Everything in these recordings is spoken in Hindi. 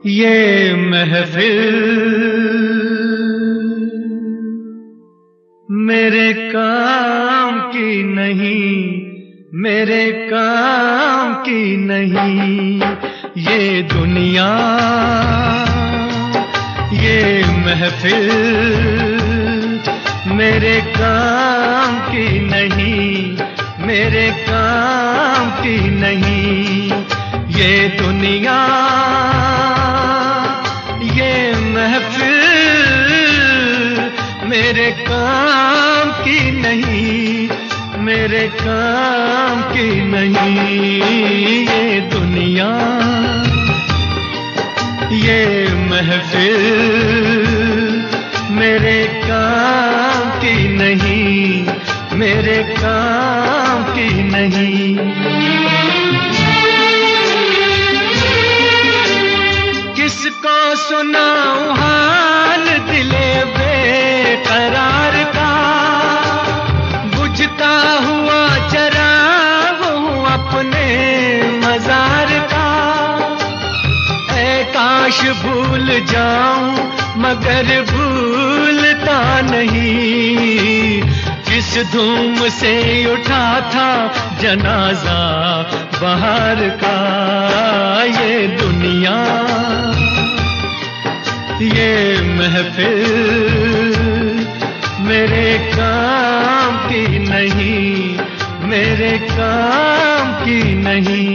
ये महफिल मेरे काम की नहीं, मेरे काम की नहीं। ये दुनिया, ये महफिल मेरे काम की नहीं, मेरे काम की नहीं। ये दुनिया, ये महफिल मेरे काम की नहीं, मेरे काम की नहीं। ये दुनिया, ये महफिल मेरे काम की नहीं, मेरे काम की नहीं। किसको सुनाऊं हाल दिले बेकरार का, बुझता हुआ चराग हूँ अपने मजार का। ऐ काश भूल जाऊं मगर भूलता नहीं, जिस धूम से उठा था जनाजा बहार का। ये दुनिया, ये महफिल मेरे काम की नहीं, मेरे काम की नहीं।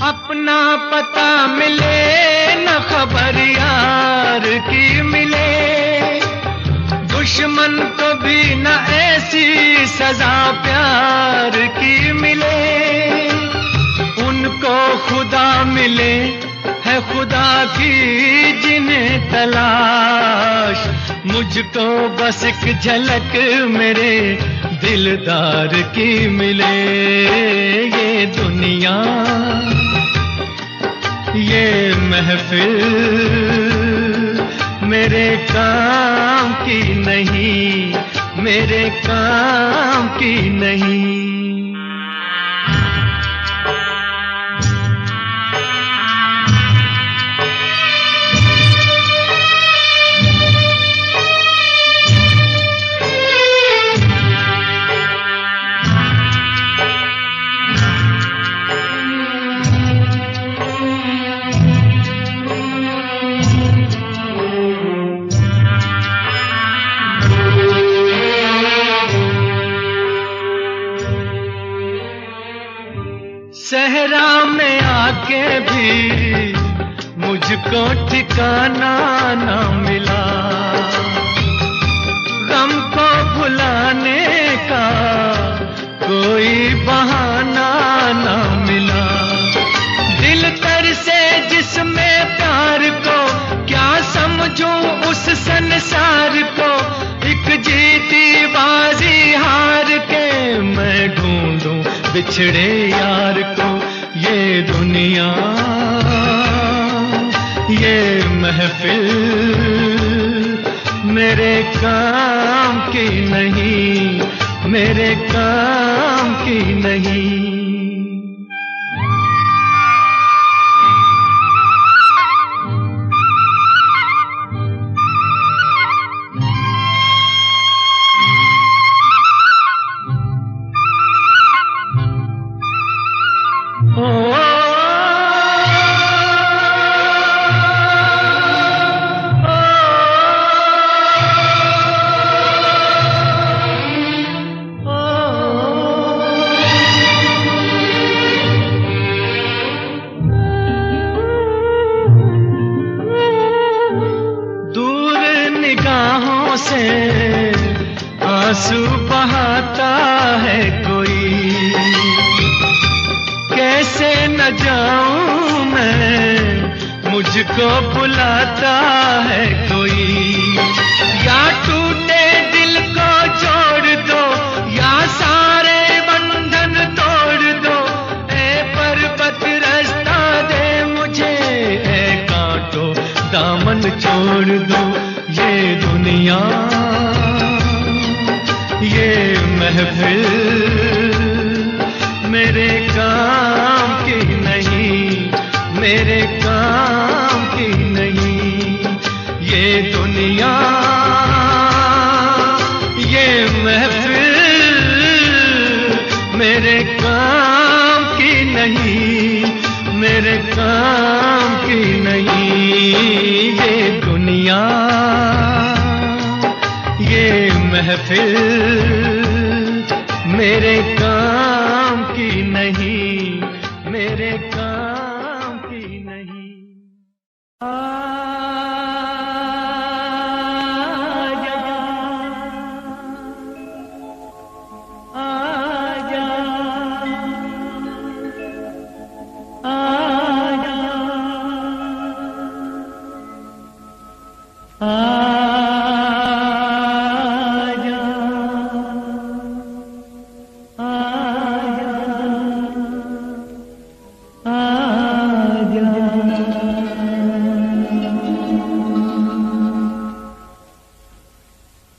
अपना पता मिले न खबर यार की मिले, दुश्मन को भी न ऐसी सजा प्यार की मिले। उनको खुदा मिले है खुदा की जिन्हें तलाश, मुझको बस एक झलक मेरे दिलदार की मिले। ये दुनिया, ये महफिल मेरे काम की नहीं, मेरे काम की नहीं। सहरा में आके भी मुझको ठिकाना ना मिला, गम को भुलाने का कोई बहाना ना मिला। दिल तर से जिसमें प्यार को क्या समझूं उस संसार को, एक जीती बाजी हार के मैं ढूंढूं बिछड़े यार को। ये दुनिया, ये महफिल मेरे काम की नहीं, मेरे काम की नहीं। आंसू बहाता है कोई, कैसे न जाऊं मैं, मुझको बुलाता है कोई। या टूटे दिल को जोड़ दो, या सारे बंधन तोड़ दो। ए पर्वत रास्ता दे मुझे, ए कांटो दामन छोड़ दो। ये दुनिया ये महफिल मेरे काम की नहीं, मेरे काम की नहीं। ये दुनिया ये महफिल मेरे काम की नहीं, मेरे काम की नहीं। ये दुनिया ये महफिल मेरे काम की नहीं, मेरे काम की नहीं। आजा आजा आजा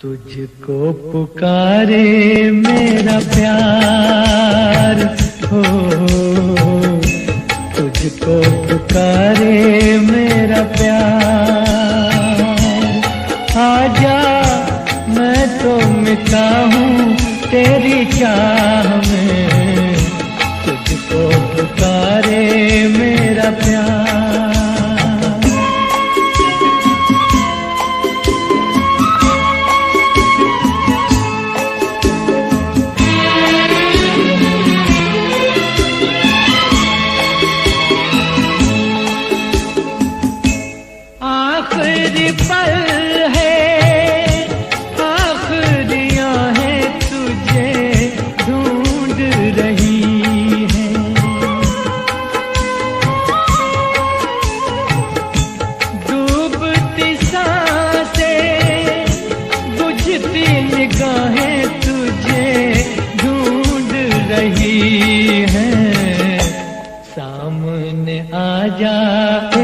तुझको पुकारे मेरा प्यार हो, तुझको पुकारे मेरा प्यार। आजा मैं तो मिटा हूँ तेरी चाह में, तुझको पुकारे मेरा प्यार। आखिरी पल है, आखिरियां हैं तुझे ढूंढ रही है। डूबती सांसें बुझती निगाहें तुझे ढूंढ रही हैं। सामने आजा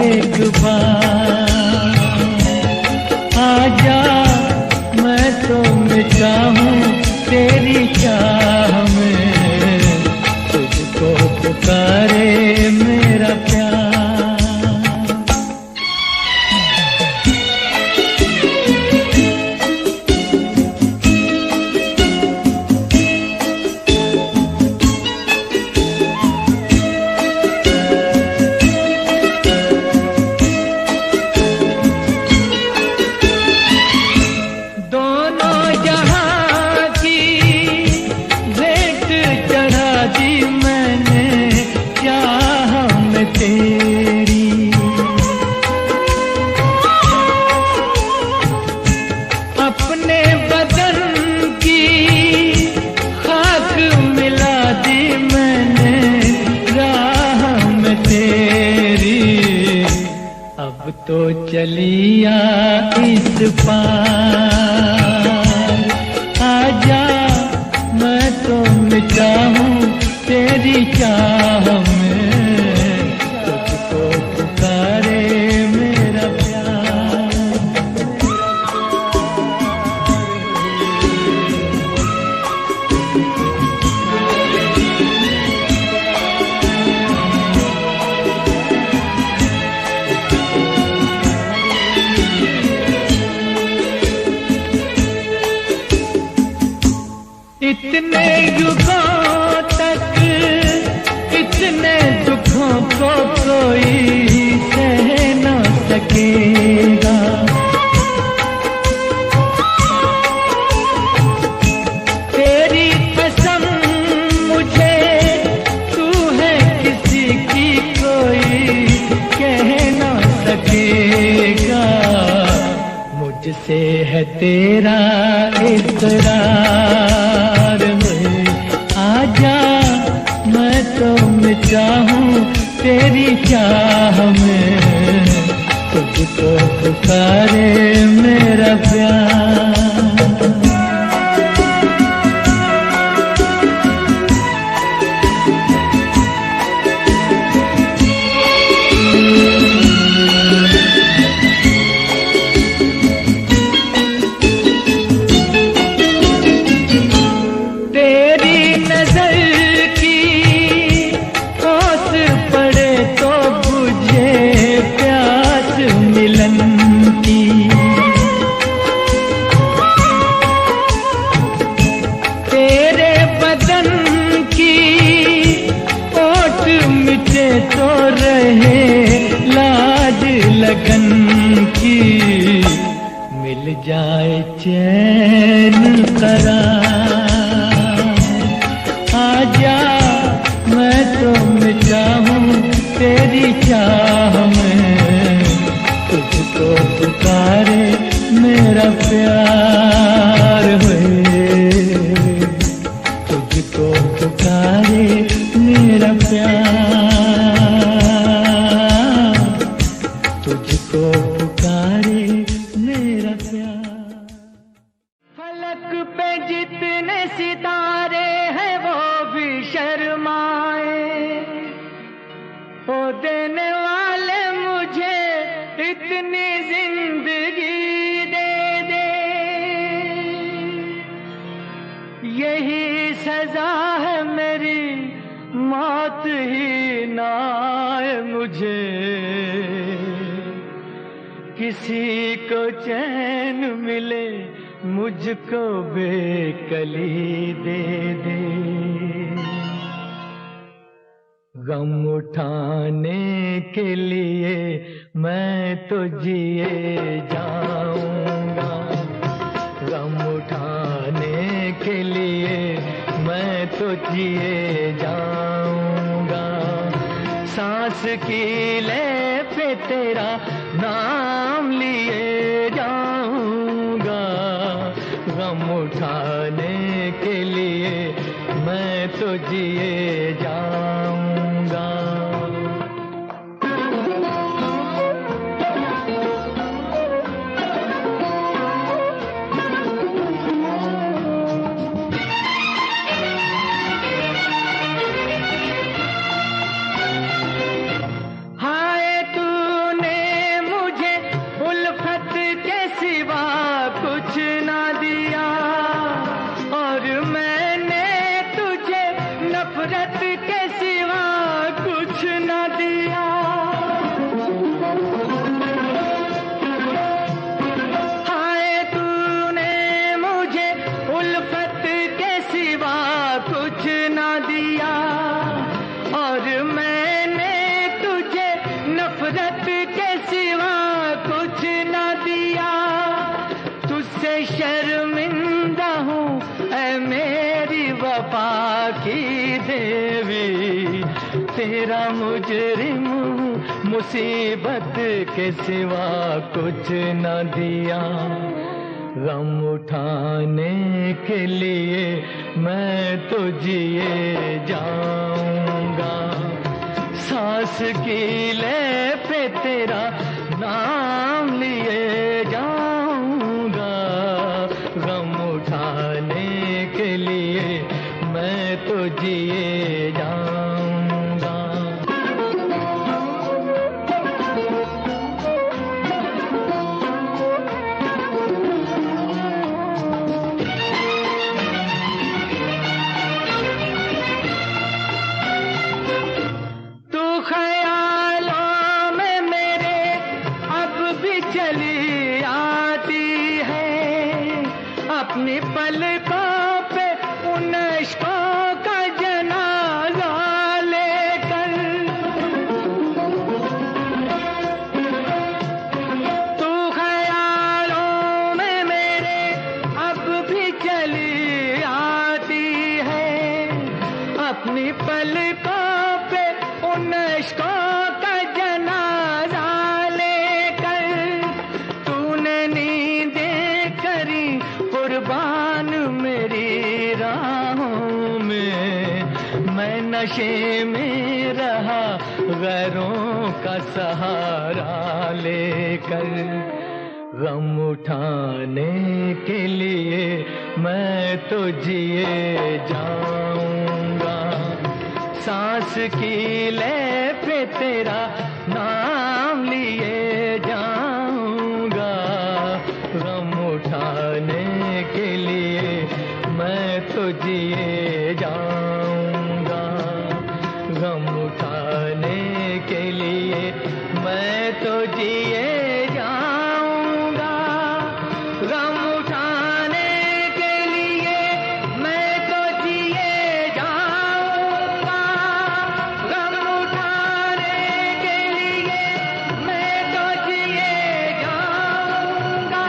एक बार, आजा मैं तो मिटा हूँ तेरी चाह में, तुझको पुकारे मेरा प्यार। अपने बदन की खाक मिला दी मैंने राह में तेरी। अब तो चलिया इस पार, आजा मैं तो मिटा हूँ तेरी चाह में, तुझको पुकारे मेरा प्यार। तेरा इकरार है। आजा मैं तो मिटा हूँ तेरी चाह में, तुझको पुकारे मेरा प्यार। तो रहे लाज लगन की, मिल जाए चैन करार। आजा मैं तो मिटा हूँ तेरी चाह में, तुझको पुकारे मेरा प्यार है, तुझको पुकारे मेरा प्यार, तुझको पुकारे मेरा प्यार। फलक पे जितने सितारे हैं वो भी शर्माए, ओ देने वाले मुझे इतनी जिंदगी दे दे। यही सजा है मेरी, मौत ही ना आए मुझे, किसी को चैन मिले मुझको बेकली दे दे। गम उठाने के लिए मैं तो जिए जाऊंगा, गम उठाने के लिए मैं तो जिए जाऊंगा। सांस की ले पे तेरा नाम लिए जाऊंगा, गम उठाने के लिए मैं तो जिए जाऊंगा। शर्मिंदा हूँ ऐ मेरी वफा की देवी, तेरा मुजरिम मुसीबत के सिवा कुछ न दिया। गम उठाने के लिए मैं तो जिए जाऊंगा, सांस की ले पे तेरा नाम लिए जाऊंगा। गम उठाने के लिए मैं तो जिए जाऊंगा। तू ख्यालों में मेरे अब भी चली आती है, अपनी पलकों पे उन इश्कों का जनाजा लेकर। तू ख्यालों में मेरे अब भी चली आती है, अपनी पलकों पे उन इश्कों का जनाजा लेकर। तूने नींदें करी मेरी राहों में मैं नशे में रहा, गैरों का सहारा लेकर। गम उठाने के लिए मैं तो जिए जाऊंगा, सांस की ले पे तेरा नाम लिए जाऊंगा। गम उठाने के लिए मैं तो जिए जाऊंगा, गम उठाने के लिए मैं तो जिए जाऊंगा, गम उठाने के लिए मैं तो जिए जाऊंगा, गम उठाने के लिए मैं तो जिए जाऊंगा।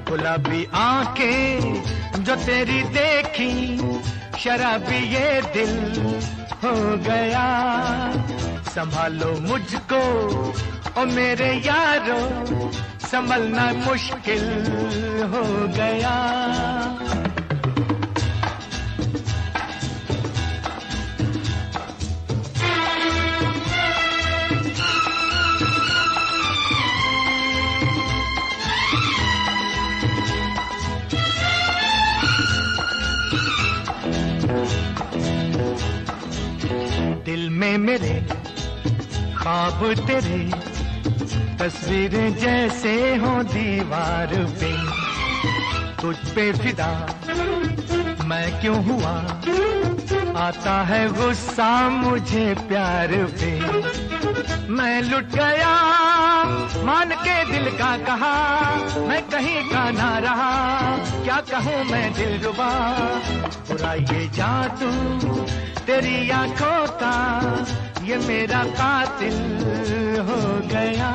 गुलाबी आंखें जो तेरी देखी, शराबी ये दिल हो गया। संभालो मुझको ओ मेरे यारो, संभलना मुश्किल हो गया। दिल में मेरे ख्वाब तेरे, तस्वीरें जैसे हो दीवार पे। तुझ पे फिदा मैं क्यों हुआ, आता है गुस्सा मुझे प्यार पे। मैं लुट गया मान के दिल का कहा, मैं कहीं का ना रहा, क्या कहूँ मैं दिलरुबा। बुरा ये जादू तेरी आंखों का, ये मेरा कातिल हो गया।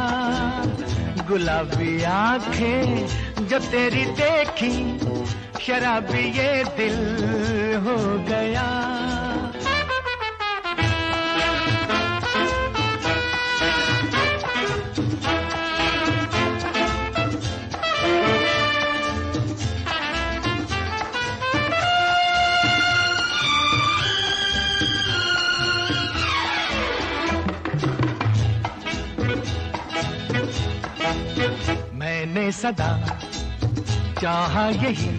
गुलाबी आंखें जो तेरी देखी, शराबी ये दिल हो गया। मैंने सदा चाहा यही,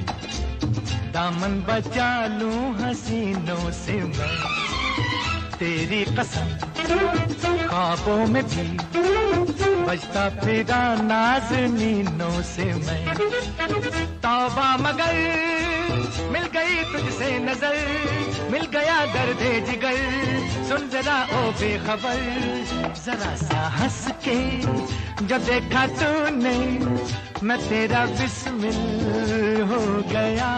दामन बचा लूं हसीनों से मैं। तेरी कसम ख्वाबों में भी बजता फिरा नाज़नीनों से मैं। तौबा मगर मिल गई तुझसे नजर, मिल गया दर्दे जिगर। सुन जरा ओ बेखबर, जरा सा हंस के जो देखा तूने, मैं तेरा बिस्मिल हो गया।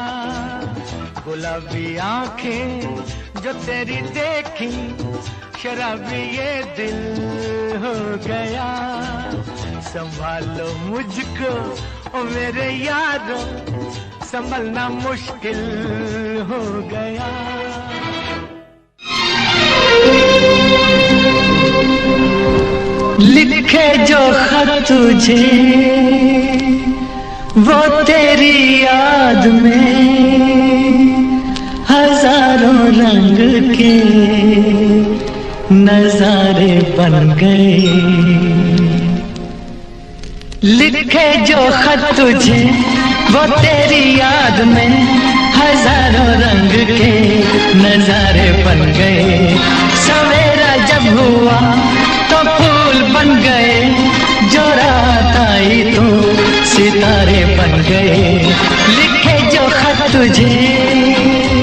गुलाबी आंखें जो तेरी देखी, शराबी ये दिल हो गया। संभालो मुझको ओ मेरे यारो, संभलना मुश्किल हो गया। लिखे जो खत तुझे वो तेरी याद में, हजारों रंग के नजारे बन गए। लिखे जो खत तुझे वो तेरी याद में, हजारों रंग के नजारे बन गए। सवेरा जब जब हुआ तो फूल बन गए, जो रात आई तो सितारे बन गए, लिखे जो खत तुझे।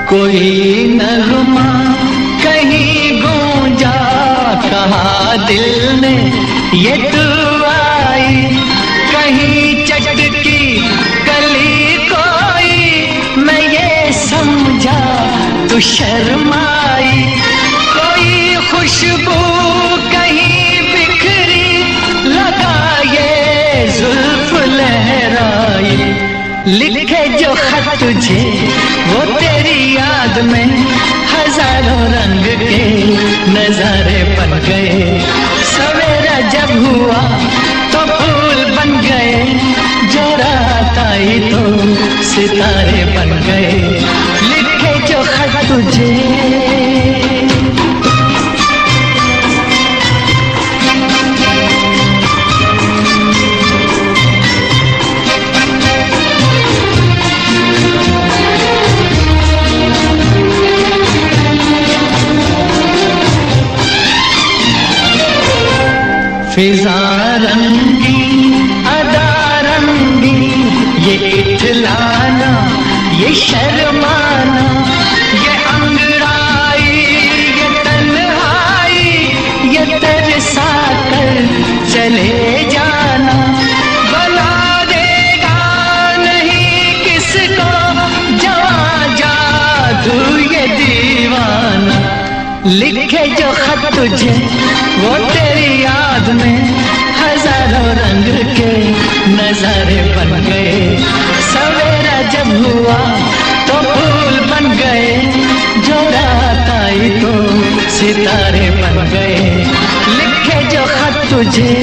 कोई नगमा कहीं गूंजा, कहा दिल ने ये तू आई, कहीं चटकी कली कोई, मैं ये समझा तू शर्माई, कोई खुशबू कहीं बिखरी, लगा ये जुल्फ लहराई, लिखे जो खत तुझे वो तेरी याद में हजारों रंग के नजारे बन गए, सवेरा जब हुआ तो फूल बन गए, जो रात आई तो सितारे बन गए, लिखे जो खत तुझे। फिजा रंगी अदा रंगी, ये इठलाना ये शर्माना, ये अंगड़ाई ये तन्हाई, ये तरसा कर चले जाना, बना देगा नहीं किसको जवां जादू ये दीवाना, लिखे जो खत तुझे वो तेरी याद में हजारों रंग के नजारे बन गए, सवेरा जब हुआ तो फूल बन गए, जो रात आई तो सितारे बन गए, लिखे जो खत तुझे।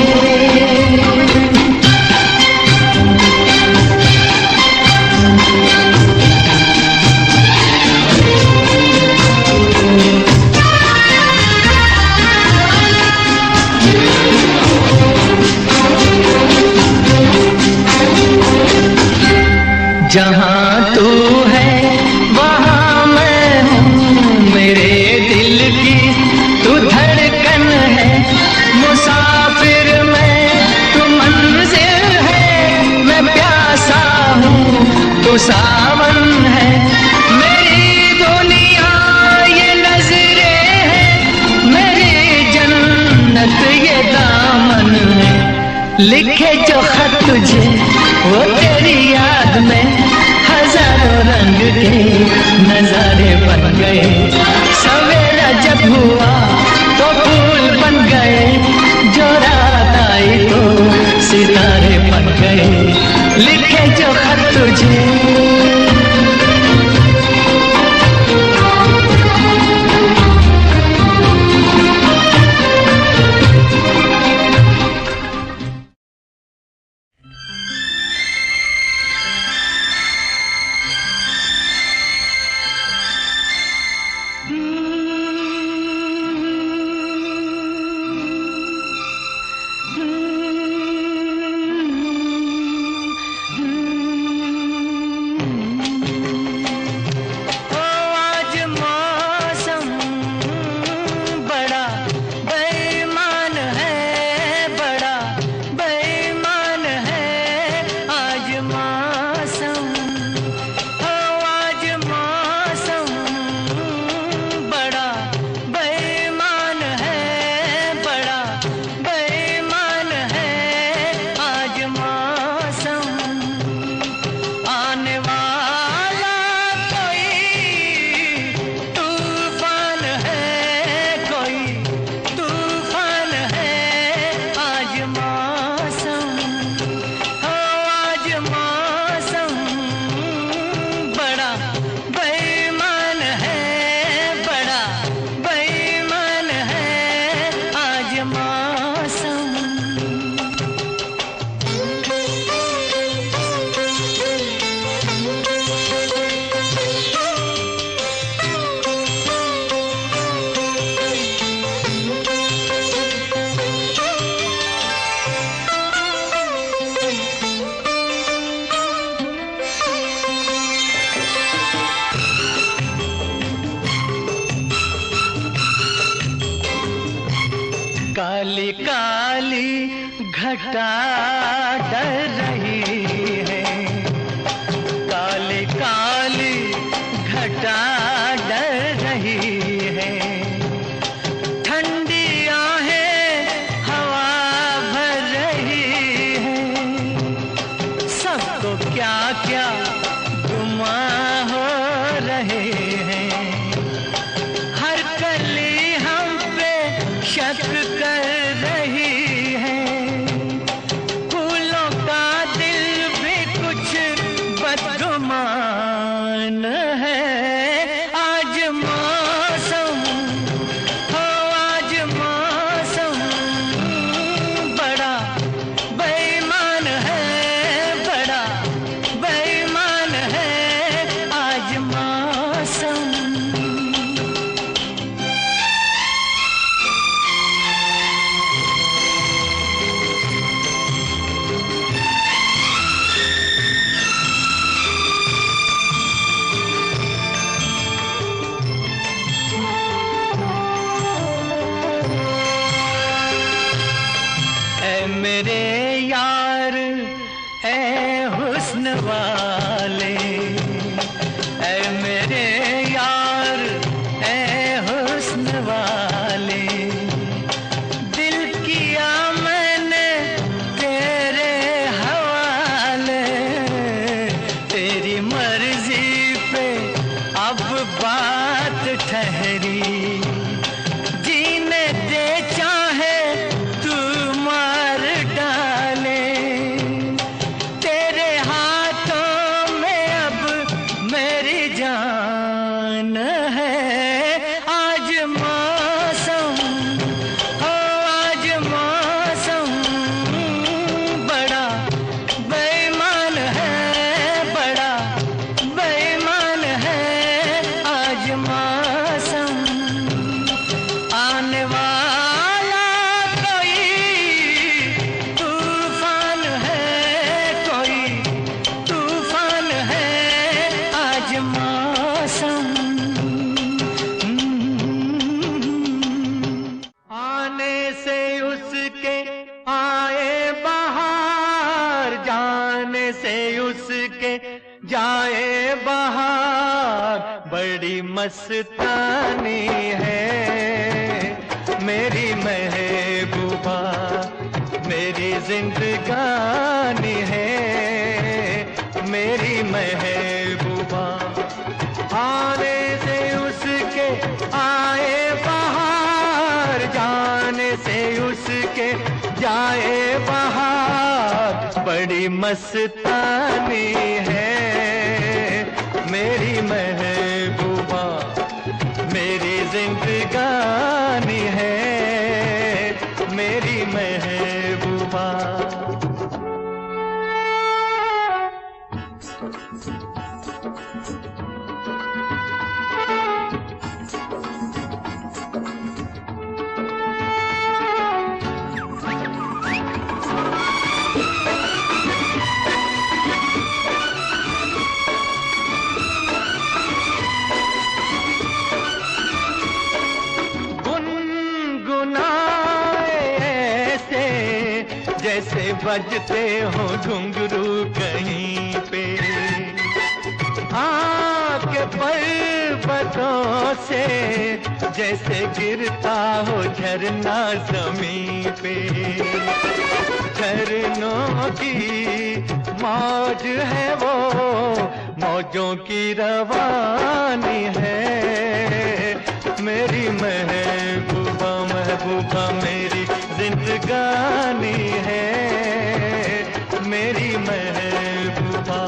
जहाँ तू है वहाँ मैं हूँ, मेरे दिल की तू धड़कन है, मुसाफिर मैं तू मंजिल है, मैं प्यासा हूँ तू सावन है, मेरी दुनिया ये नजरें हैं, मेरी जन्नत ये दामन है, लिखे जो खत तुझे वो तेरी याद में हजारों रंग के नजारे बन गए, सवेरा जब हुआ तो फूल बन गए, जो रात आई तो सितारे बन गए, लिखे जो खत तुझे। काली काली घटा डर रही है, काली काली घटा डर रही है। ठंडी आहें हवा भर रही है, सबको क्या क्या गुमां हो रहे हैं। हर कली हम पे शक कर रही है, फूलों का दिल भी कुछ बदगुमान है। आज मौसम हो, आज मौसम बड़ा बेईमान है, बड़ा बेईमान है आज मौसम। ऐ मेरे यार ऐ हुस्न वाले, ऐ मेरे यार ऐ हुस्न वाले, दिल किया मैंने तेरे हवाले। तेरी मर्जी पे अब बात ठहरी, जीने दे चाहे तू मार डाले। तेरे हाथों में अब मेरी जान है। आज मौसम हो, आज मौसम बड़ा बेईमान है, बड़ा बेईमान है आज मौसम। आने वाला कोई तूफान है, कोई तूफान है आज मौसम। आने से उसके आए बहार, जाने से उसके जाए बहार। बड़ी मस्तानी है मेरी महबूबा, मेरी जिंदगानी है मेरी महबूबा। आने से उसके आए बहार, जाने से उसके जाए बहार। बड़ी मस्तानी है मेरी महबूबा, मेरी जिंदगानी है मेरी महबूबा। जैसे बजते हो घुंघरू कहीं पे, आके पर्वतों से जैसे गिरता हो झरना जमीन पे। झरनों की मौज है वो, मौजों की रवानी है मेरी महबूबा। महबूबा मेरी जिंदगानी है मेरी महबूबा।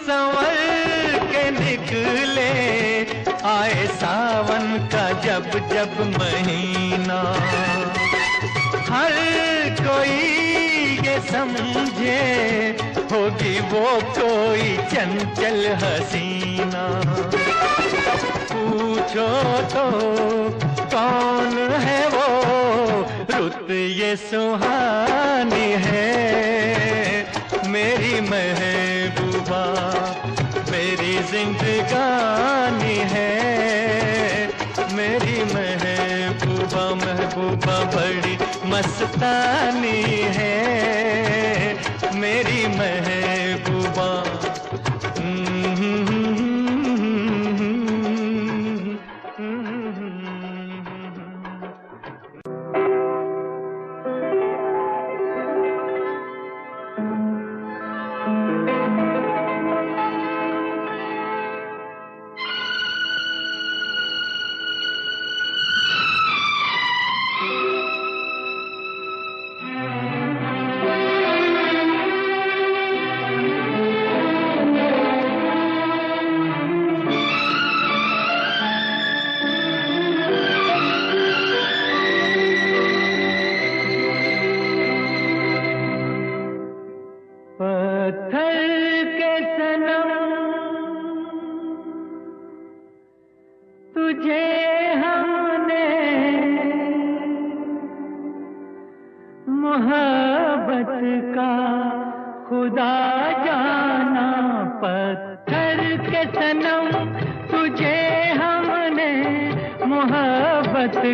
संवर के निकले आए सावन का जब जब महीना, हर कोई ये समझे होगी वो कोई चंचल हसीना। पूछो तो कौन है वो, रुत ये सुहानी है। मेरी महबूबा मेरी जिंदगानी है। मेरी महबूबा महबूबा बड़ी मस्तानी है। मेरी महबूबा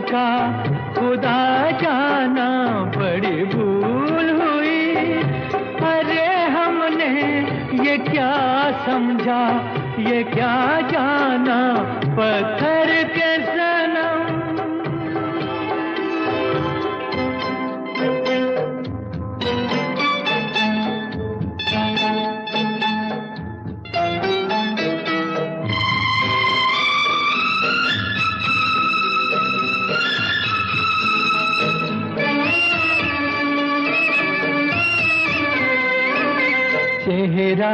का खुदा जाना बड़ी भूल हुई। अरे हमने ये क्या समझा, ये क्या जाना पत्थर के सनम। चेहरा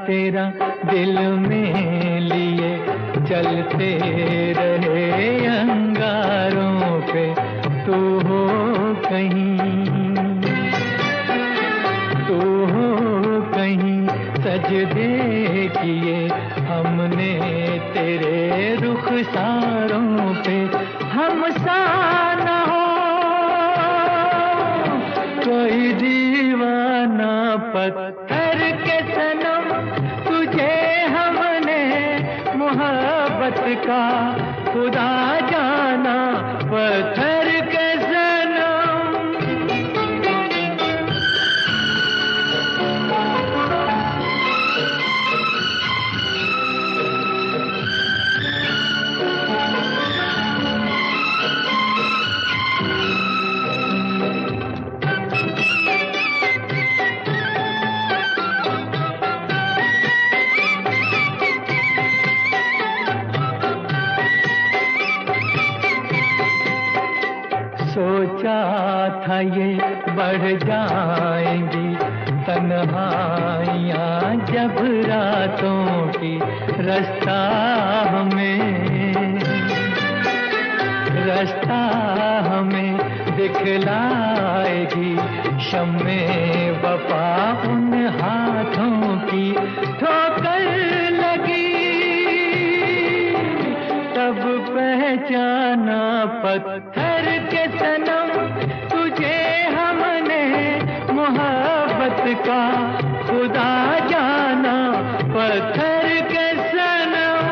तेरा दिल में लिए चलते रहे अंगारों पे। तू हो कहीं सजदे किए हमने तेरे रुखसारों पे। हम सा न हो कोई दीवाना पत्थर के सनम। तुझे हमने मोहब्बत का खुदा जाना पत्थर के सनम। सोचा था ये बढ़ जाएंगी तन्हाइयाँ जब रातों की। रास्ता हमें दिखलाएगी शम्मे वफा उन हाथों की। ठोकर लगी तब पहचाना पत्थर के सनम। तुझे हमने मोहब्बत का खुदा जाना पत्थर के सनम।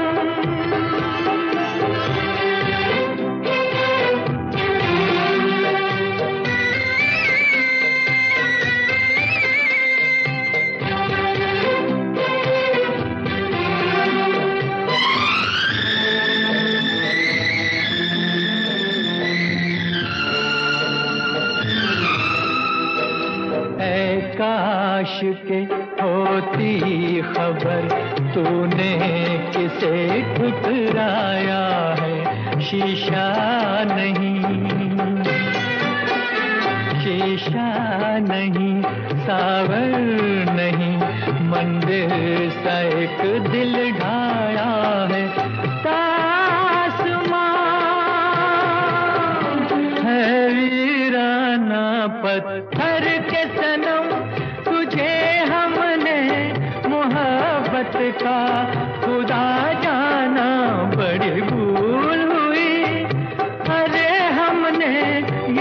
काश के होती खबर तूने किसे ठुकराया है। शीशा नहीं सावर नहीं मंदिर सा एक दिल ढाया है। तासमान है वीराना पत्थर के सनम। तुझे हमने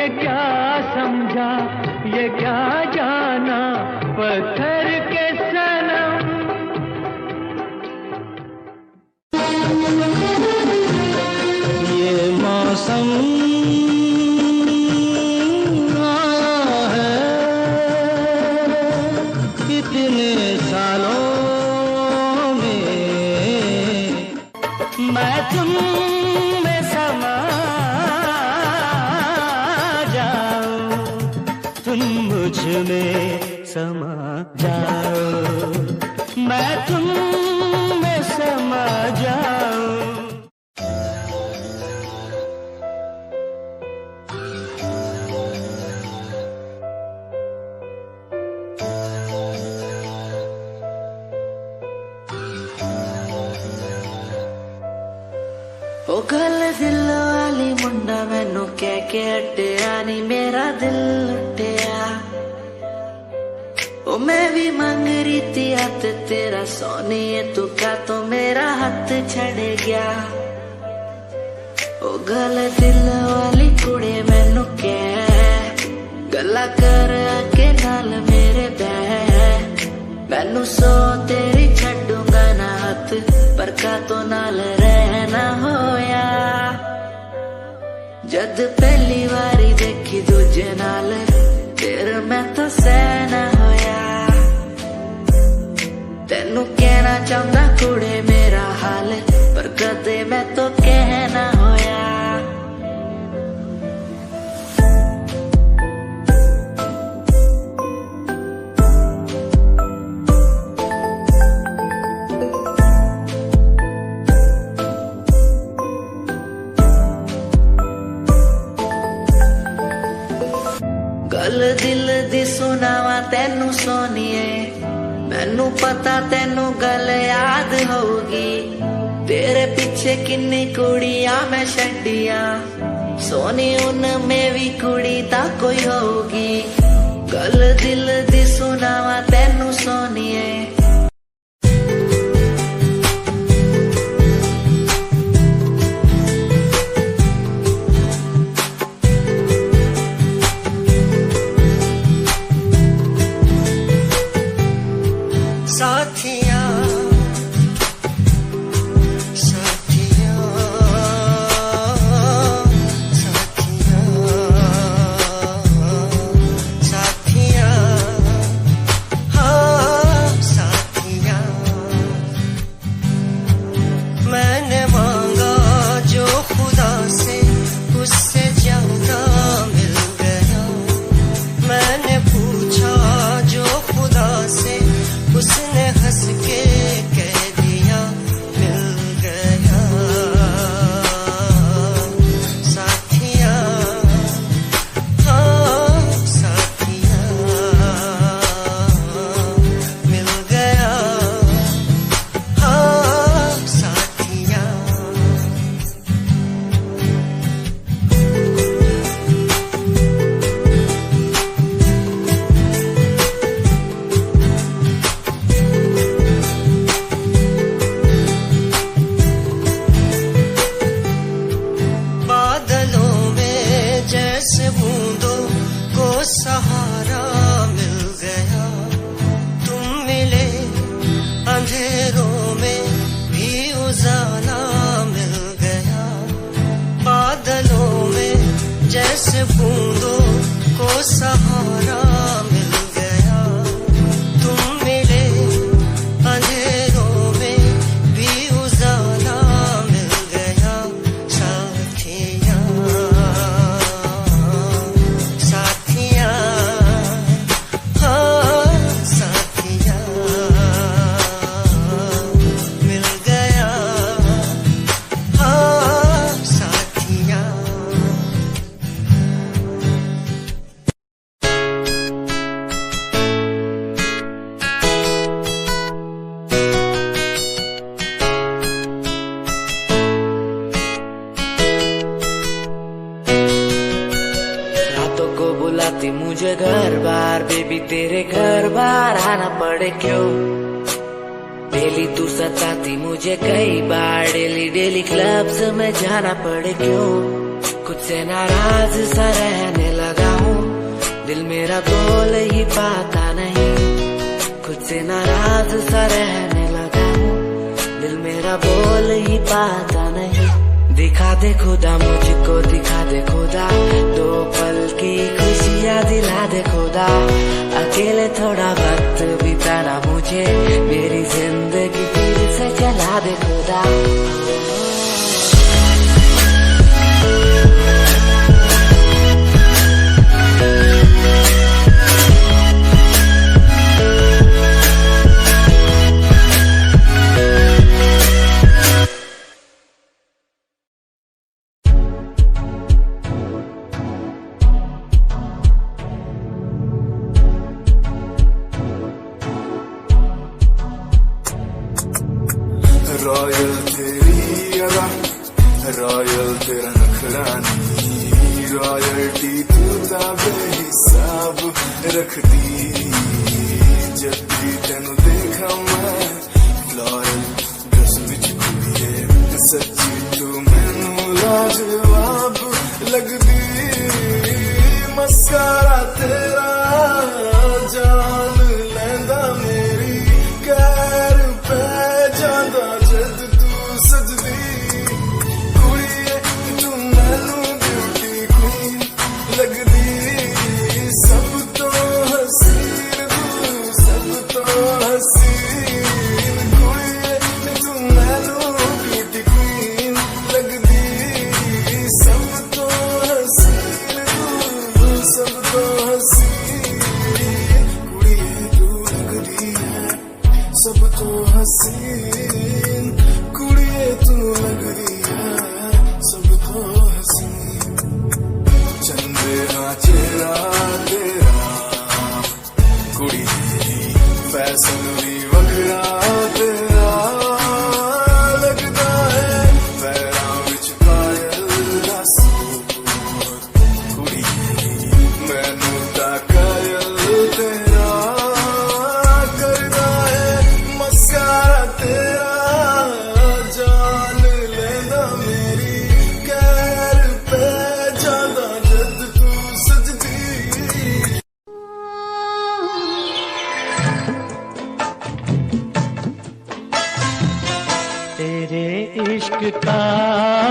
ये क्या समझा, ये क्या जाना पत्थर के सनम। ये मौसम आया है कितने सालों में, मैं तुम में समा जाऊं, तुम मुझ में समा जाओ, मैं तुम में समा जाऊं। ओ गल दिल वाली मुंडा मैनू कह के हटिया नी मेरा दिल लुटिया। ओ मैं भी मंग रही थी हाथ तेरा सोनिए, तू का तो मेरा हाथ छड़ गया। ओ गल दिल वाली कुड़े मैनू कह गल्ला कर आके नाल मेरे बह, मैनू सो तेरी छड्डूंगा ना हाथ, पर का तो नाल रहना होया। जद पहली बारी देखी दूजे नाल तेरे मैं तो सहना होया। तेनू कहना चाहता कुड़े मेरा हाल, पर कदे मैं तो कहना होया। गल दिल दी सुनावा तेनू सोनिए, मैनू पता तेनू गल याद होगी। तेरे पीछे किन्नी कुड़ियां मैं छड्डियां, सोनी उनमें भी कुड़ी ता कोई होगी। गल दिल दी सुनावा तेनू सोनिए। साथिया साथिया साथिया साथिया हाँ साथिया, मैंने मांगा जो खुदा से उससे ज्यादा मिल गया। मैंने पूछा जो खुदा से उसने हंस के कह दिया मिल गया। साथिया हाँ साथिया मिल गया। हाँ साथिया सहारा मिल गया। तुम मिले अंधेरों में भी उजाला मिल गया। बादलों में जैसे बूंदों को सहारा मिल गया। तुम मिले अंधेरों में भी उजाला मिल गया। साथिया बुलाती मुझे घर बार, बेबी तेरे घर बार आना पड़े क्यों। डेली तू सताती मुझे कई बार, डेली डेली क्लब्स में जाना पड़े क्यों। खुद से नाराज सा रहने क्या बोल ही पाता नहीं। दिखा दे खुदा मुझको, दिखा दे खुदा, दो पल की खुशियाँ दिला दे खुदा। अकेले थोड़ा वक्त बिताना मुझे, मेरी जिंदगी फिर से चला दे खुदा। रॉयल तेरी अदा, रॉयल तेरा नखरानी, रॉयल्टी तू ता बेहिसाब रखदी। जब भी तेनू देखा मैं फ्लोरल ड्रेस विच कुड़िए, सच्ची तू मैनू लाजवाब लगदी। मस्कारा तेरा जान लैंदा मेरी, कैर पै जांदा जद तू सजदी। कुड़िए तू मैनू ब्यूटी क्वीन लगदी, सब तो हसीन तू, सब तो हसीन। कुड़िए तू मैनू ब्यूटी क्वीन लगदी, सब तो हसीन तू, सब तो हसीन। कुड़िए तू लगदी है सब तो हसीन, कुड़िए तू लगदी है सब तो हसीन। चंदेरा चेहरा तेरा कुड़िए, फैशन भी वगरा तेरा लगदा है। पैरां विच पायल दा सूट कुड़िए, मैनू तां कायल तेरा करदा है। मस्कारा तेरा जान लेंदा मेरी, कैर पै जांदा जद तू सजदी। तेरे इश्क का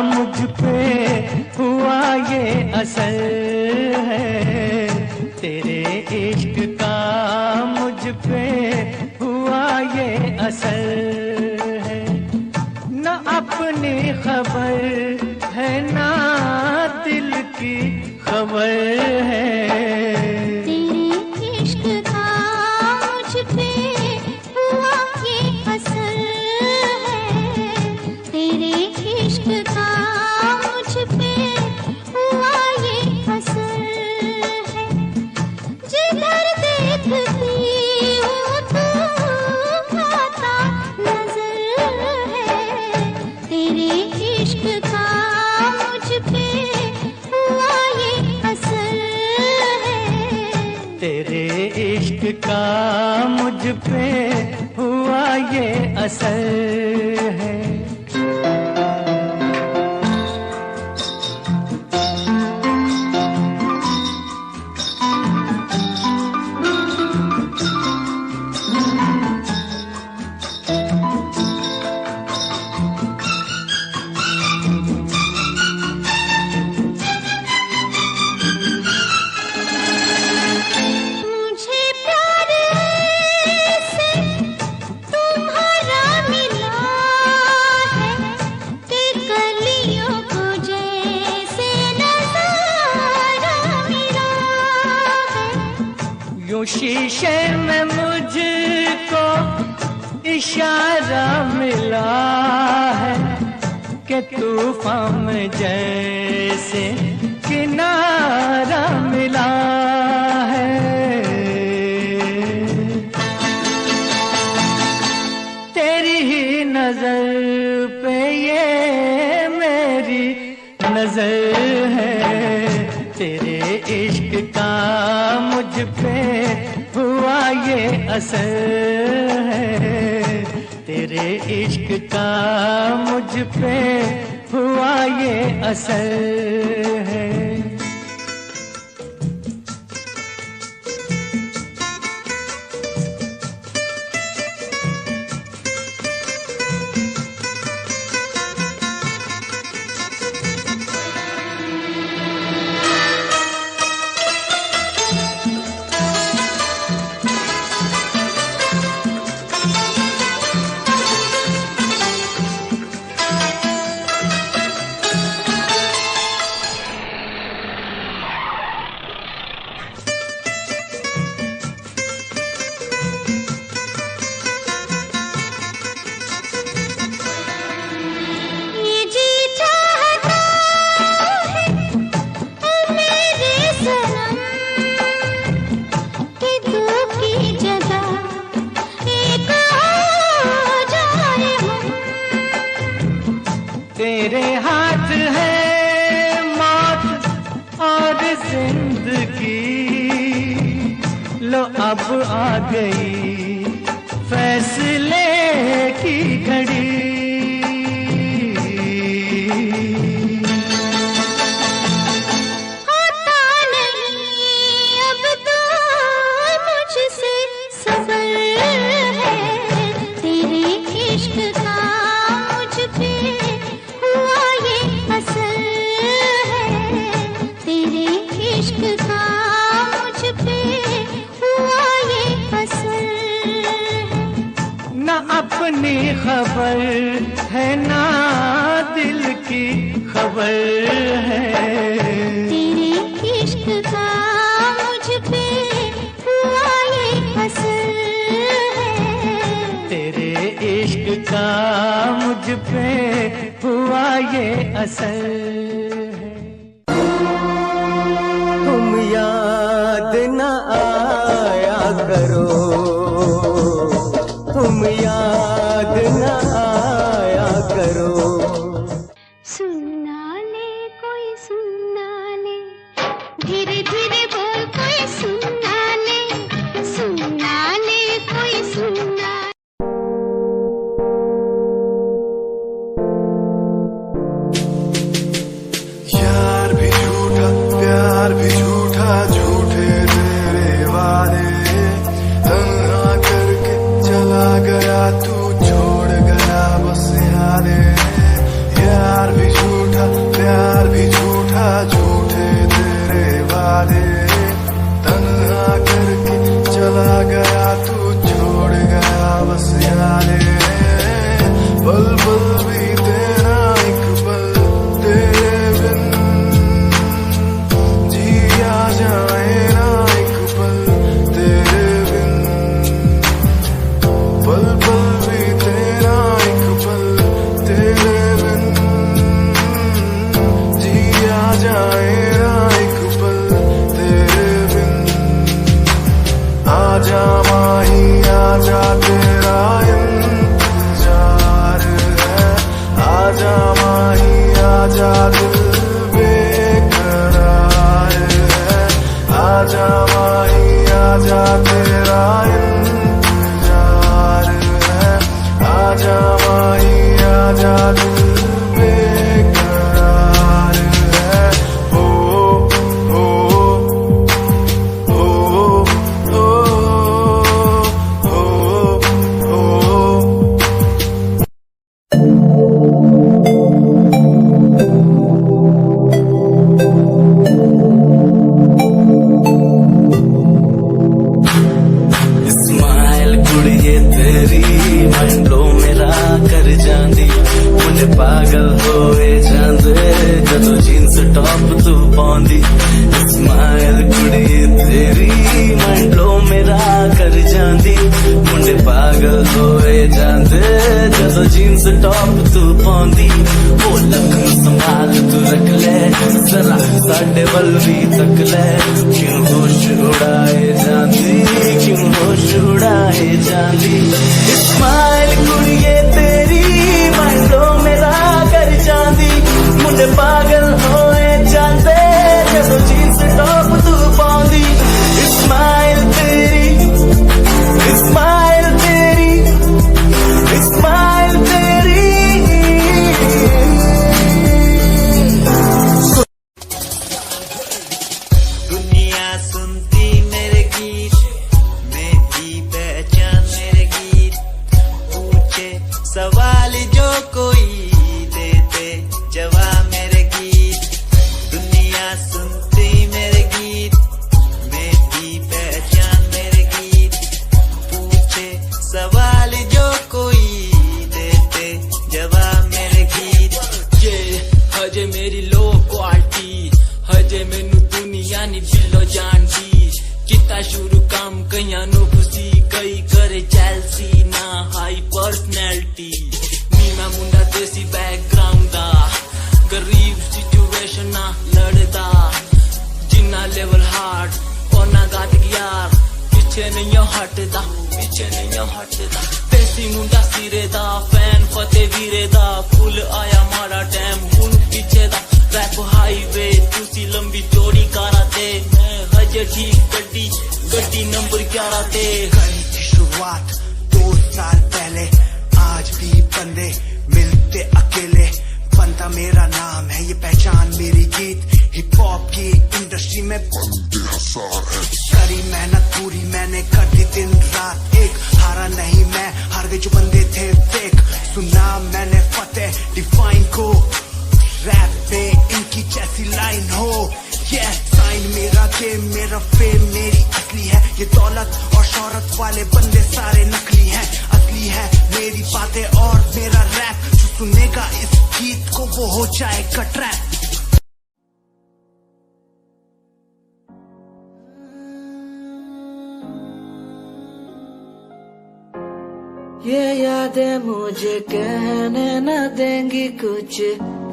मुझ पे हुआ ये असर है, तेरे इश्क का मुझ पे हुआ ये असर है। न अपनी खबर है ना दिल की खबर है। तेरे इश्क का मुझ पे हुआ ये असर है, तेरे इश्क का मुझ पे हुआ ये असर है। जिधर देखती हूँ तू आता नजर है, तेरे इश्क का मुझ पे हुआ ये असर है। तेरे इश्क का मुझ पे हुआ ये असर है। मुझे प्यार से तुम्हारा मिला है, कि कलियों को जैसे नजारा मिला है। यूं शीशे में मुझको इशारा मिला है, कि तूफान में जैसे किनारा मिला है। तेरी ही नजर पे ये मेरी नजर है, तेरे इश्क का मुझ पे हुआ ये असर है। तेरे इश्क का मुझ पे हुआ ये असर है। जिंदगी लो अब आ गई फैसले की घड़ी। अपनी खबर है ना दिल की खबर है, तेरे इश्क का मुझ पे हुआ ये असर है, तेरे इश्क का मुझ पे हुआ ये असर है। तुम याद न आया करो, तुम याद न आया करो। सुनना ले कोई सुनना ले, धीरे धीरे बोल कोई सुनना ले, सुनना ले कोई सुनना। यार भी झूठा प्यार भी झूठा, झूठे तेरे वादे, तन्हा करके चला गया तू, छोड़ गया बस यादें। यार भी झूठा प्यार भी झूठा, झूठे तेरे वादे, तन्हा करके चला गया तू, छोड़ गया बस यादें। पल पल भी तेरा एक पल तेरे बिन जिया जाए ना, एक पल तेरे बिन। पल पल भी तेरा एक पल तेरे बिन जिया जाए ना, एक पल तेरे बिन। आजा माही आजा तेरा इंतजार है, आजा माही आजा दिल बेकरार है, आजा माही आजा तेरा इंतजार है, आजा माही आजा दिल बेकरार है। ओ ओ ओ ओ ओ ओ। स्माइल कुड़िए तेरी मंडलो मेरा कर जांदी, मुझे पागल होए जांदे जदों जीन्स टॉप तू पाउंदी। स्माइल कुड़िए तेरी मंडलो मेरा कर जांदी, मुझे पागल होए जांदे जदों जीन्स टॉप तू पाउंदी। वो लक संभाल तू रख ले जरा साडे वल भी तक ले, क्यों होश उड़ाए जांदी, क्यों होश उड़ाए जांदी। स्माइल कुड़िए तेरी मंडलो मेरा कर जांदी, मुंडे पागल होए जांदे जदों जीन्स टॉप तू पाउंदी। स्माइल तेरी स्माइल तेरी स्माइल तेरी। दुनिया सुनती मेरे गीत, मेरी पहचान मेरे गीत, पूछे सवाल जो कोई देते जवाब मेरे गीत। दुनिया सुनती मेरे गीत, मेरी पहचान मेरे गीत, पूछे सवाल जो कोई देते जवाब मेरे गीत। ये हजे मेरी लो क्वालिटी, हजे मैनू दुनिया नी बिलो जानदी। किता शुरू काम कईयां नू खुशी, कई करे जैलसी ना हाई पर्सनैलिटी। मीना मुंडा देसी बैकग्राउंड दा, गरीब सिचुएशन ना लड़दा। जिन्ना लेवल हार्ड ओना गात यार, पीछे नहीं हटदा, पीछे नहीं हटदा। देसी मुंडा सिरे दा, फैन फतेह वीरे दा, फुल आया माड़ा टाइम हुन पीछे दा। ट्रैक हाईवे तुसी लंबी चौड़ी कारा ते मैं हजे ठीक गड्डी गड्डी नंबर 11 ते करी थी शुरुआत 2 साल पहले, आज भी बंदे मिलते अकेले। बनता मेरा नाम है, ये पहचान मेरी गीत, हिप हॉप की इंडस्ट्री में करी मेहनत पूरी मैंने, कर दी दिन रात एक, हारा नहीं मैं, हार गए जो बंदे थे फेक। सुना मैंने फतेह डिफाइन को, रैप पे इनकी जैसी लाइन हो। ये साइन मेरा गेम, मेरा फेम मेरी असली है, ये दौलत और शोहरत वाले बंदे सारे नकली हैं। असली है मेरी बातें और मेरा रैप, जो सुनेगा इस गीत को वो हो जाएगा ट्रैप। ये यादें मुझे कहने न देंगी कुछ,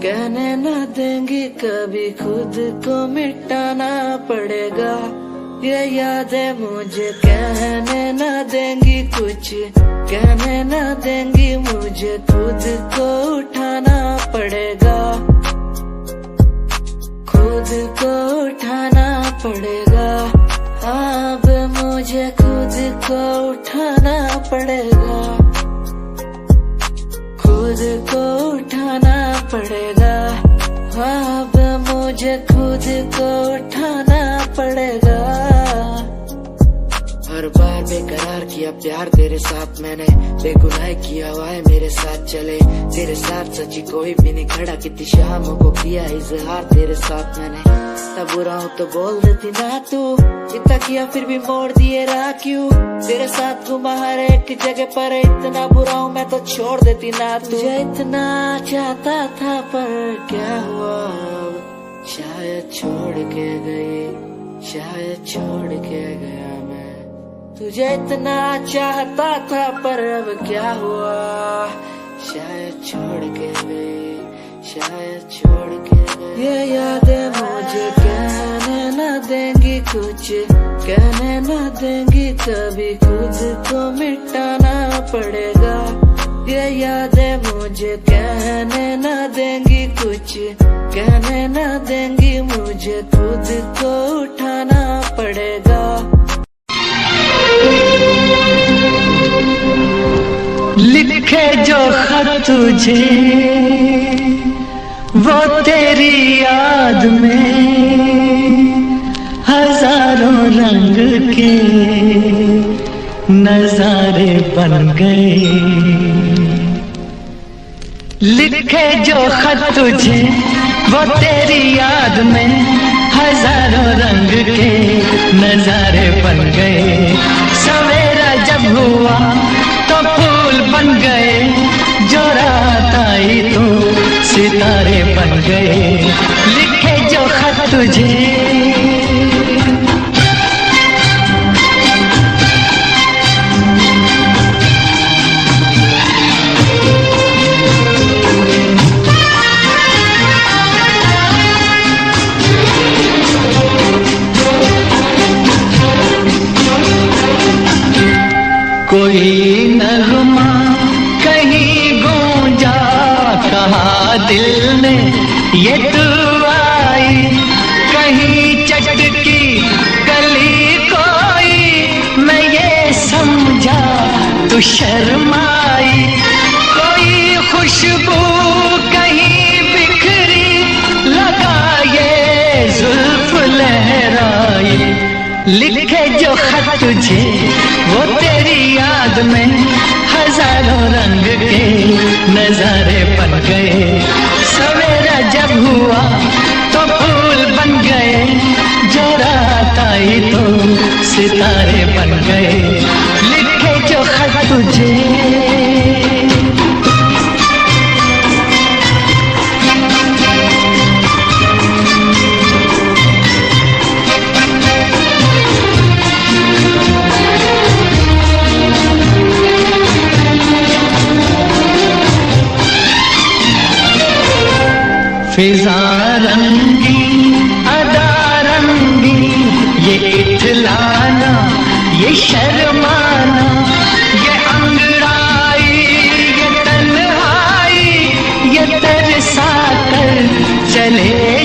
कहने न देंगी कभी, खुद को मिटाना पड़ेगा। ये यादें मुझे कहने न देंगी कुछ, कहने न देंगी मुझे, खुद को उठाना पड़ेगा, खुद को उठाना पड़ेगा। अब मुझे खुद को उठाना पड़ेगा, खुद को उठाना पड़ेगा। अब मुझे खुद को उठाना पड़ेगा। हर बार बेकरार किया प्यार तेरे साथ मैंने, बेगुनाह किया हुआ है मेरे साथ चले, तेरे साथ सच्ची कोई भी नहीं खड़ा, कितनी शामों को किया इजहार तेरे साथ मैंने। तब बुरा हूँ तो बोल देती ना तू, इतना किया फिर भी मोड़ दिए राह क्यों, तेरे साथ घुमा हर एक जगह पर, इतना बुरा हूँ मैं तो छोड़ देती ना तू। तुझे इतना चाहता था पर क्या हुआ, शायद छोड़ के गई, शायद छोड़ के गया मैं। तुझे इतना चाहता था पर अब क्या हुआ, शायद छोड़ के गई, शायद छोड़ के गई। ये यादें मुझे कहने न देंगी कुछ, कहने न देंगी कभी, खुद को मिटाना पड़ेगा। ये यादें मुझे कहने न देंगी कुछ, कहने न देंगी मुझे, खुद को उठाना पड़ेगा। लिखे जो खत तुझे वो तेरी याद में हजारों रंग के नजारे बन गए। लिखे जो खत तुझे वो तेरी याद में हजारों रंग के नजारे बन गए। सवेरा जब हुआ तो फूल बन गए, जो रात आई तो सितारे बन गए। लिखे जो खत तुझे कोई नगमा कहीं गूंजा, कहा दिल ने ये दुआई, कहीं चटकी गली कोई, मैं ये समझा तू शर्माई। कोई खुशबू कहीं बिखरी, लगा ये जुल्फ लहराई। लिखे जो खत तुझे वो तेरी याद में हजारों रंग के नजारे बन गए। सवेरा जब हुआ तो फूल बन गए, जो रात आई तो सितारे बन गए। लिखे जो खत तुझे फिजा रंगी अदा रंगी, ये इठलाना ये शर्माना, ये अंगड़ाई ये तन्हाई, ये तरसा कर चले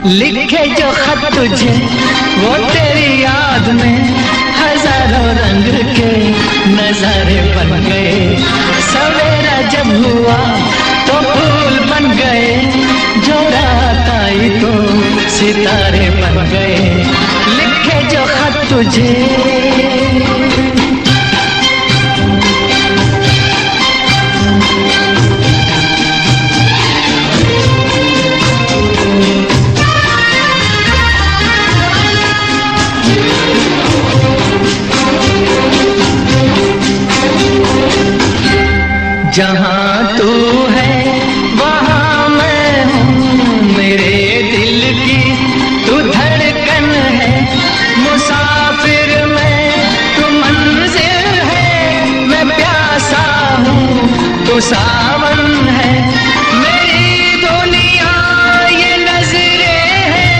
लिखे जो खत तुझे वो तेरी याद में हजारों रंग के नजारे बन गए। सवेरा जब हुआ तो फूल बन गए, जो रात आई तो सितारे बन गए। लिखे जो खत तुझे जहाँ तू है वहाँ मैं हूँ, मेरे दिल की तू धड़कन है। मुसाफिर मैं तू मंजिल है, मैं प्यासा हूँ तू सावन है। मेरी दुनिया ये नजरें है,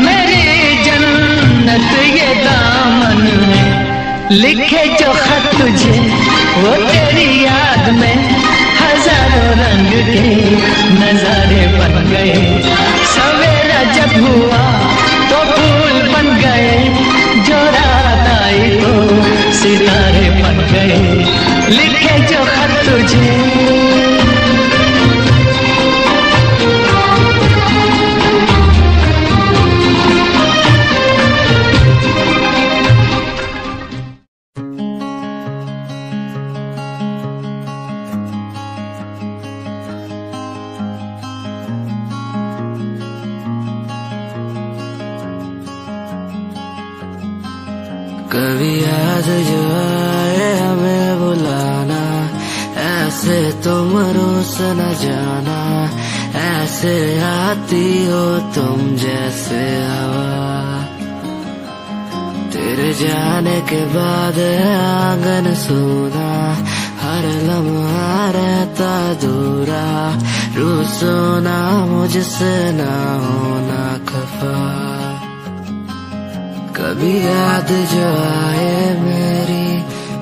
मेरी जन्नत ये दामन है। लिखे जो खत तुझे वो तेरी याद में हजारों रंग के नजारे बन गए। सवेरा जब हुआ तो फूल बन गए, जो रात आई तो सितारे बन गए। लिखे जो खत तुझे कभी याद जो आए हमें बुलाना, ऐसे तुम रोस न जाना। ऐसे आती हो तुम जैसे हवा, तेरे जाने के बाद आंगन सूना। हर लम्हा रहता दूरा, रूसो ना मुझसे ना होना खफा। कभी याद जो आए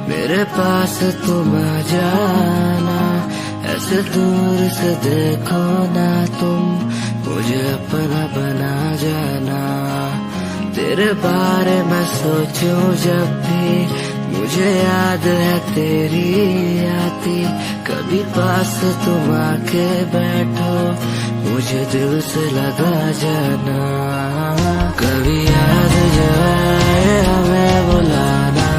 मेरे पास तुम आ जाना। ऐसे दूर से देखो ना तुम, मुझे अपना बना जाना। तेरे बारे में सोचूं जब भी, मुझे याद है तेरी आती। कभी पास तुम आके बैठो, मुझे दिल से लगा जाना। कभी याद जो आए हमें बुलाना,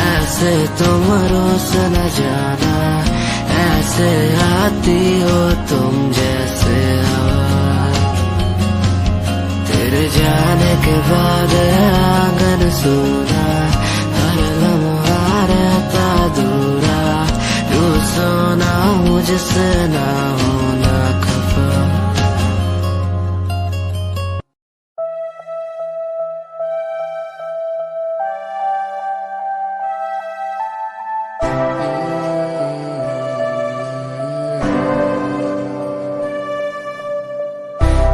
ऐसे तुम रोस न जाना। ऐसे आती हो तुम जैसे हवा, तेरे जाने के बाद आंगन सूना। हर लम्हा रहता दूरा, रूसो ना मुझसे ना होना खफा।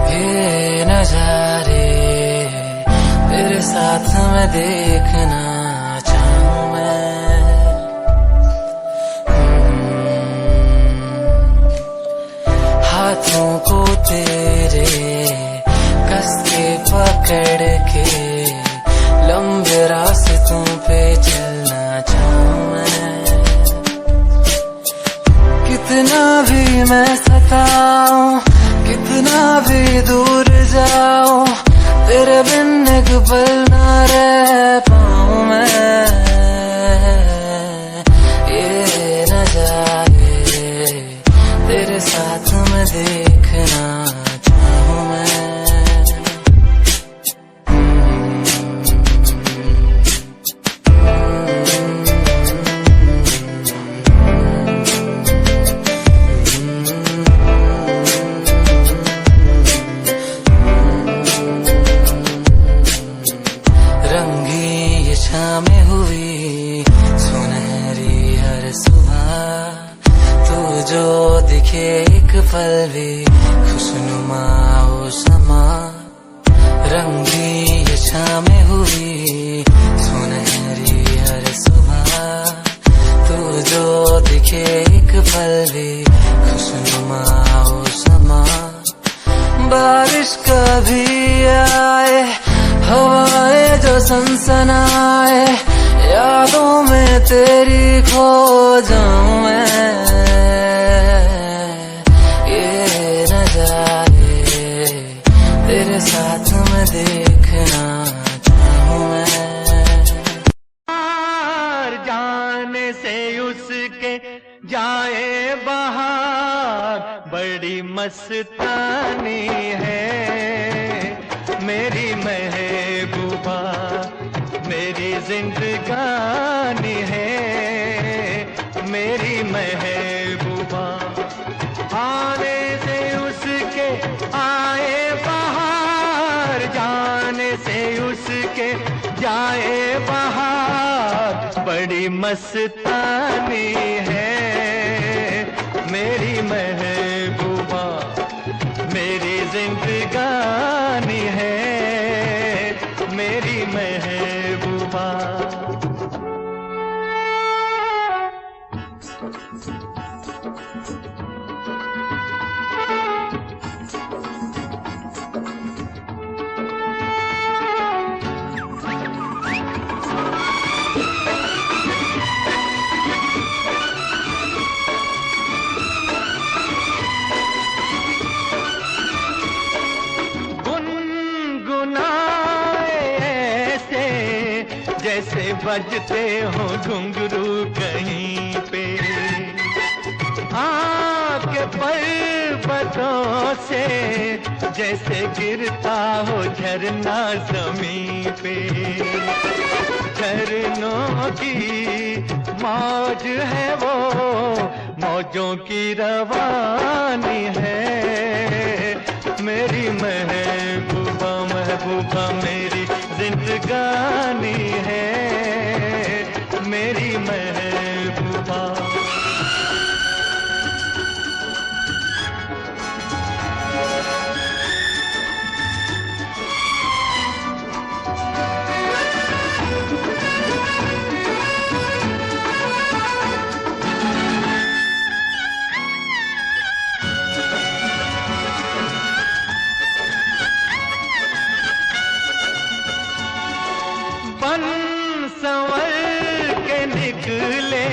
ये नजारे तेरे साथ में देखना चाहूं मैं। हाथों को तेरे कस के पकड़ के, लंबे रास्तों पे चलना चाहूं मैं। कितना भी मैं सताऊं, कितना भी दूर जाऊं, तेरे बिन एक पल ना रह पाऊं मैं। ये नजारे तेरे साथ में देखना चाहूं मैं। में हुई सुनहरी हर सुबह, तू जो दिखे एक पल भी खुशनुमा हो समा। रंगी ये शामें हुई सुनहरी हर सुबह, तू जो दिखे एक पल भी खुशनुमा हो समा। बारिश का कभी आए हवाएं जो सनसनाए, यादों में तेरी खो जाऊं मैं। ये नजारे तेरे साथ में देखना चाहूं मैं। जाने से उसके जाए बहार, बड़ी मस्तानी है मेरी महबूबा, मेरी जिंदगानी है मेरी महबूबा। आने से उसके आए बहार, जाने से उसके जाए बहार, बड़ी मस्तानी है मेरी महबूबा, मेरी जिंदगानी है मेरी महबूबा। जैसे बजते हो घुंघरू कहीं पे, आपके पर्वतों से जैसे गिरता हो झरना जमीन पे। झरनों की मौज है वो, मौजों की रवानी है मेरी महबूबा, महबूबा मेरी जिंदगानी है मेरी महबूबा। संवर के निकले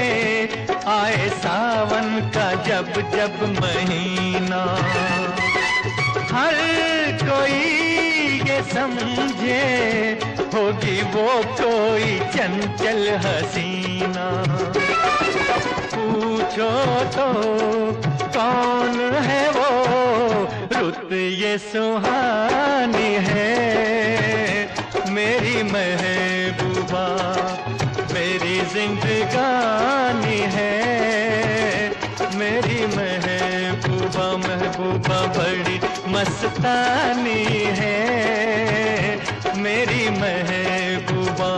आए सावन का जब जब महीना, हर कोई ये समझे होगी वो कोई चंचल हसीना। पूछो तो कौन है वो, रुत ये सुहानी है मेरी महबूबा, मेरी जिंदगानी है मेरी महबूबा, महबूबा बड़ी मस्तानी है मेरी महबूबा।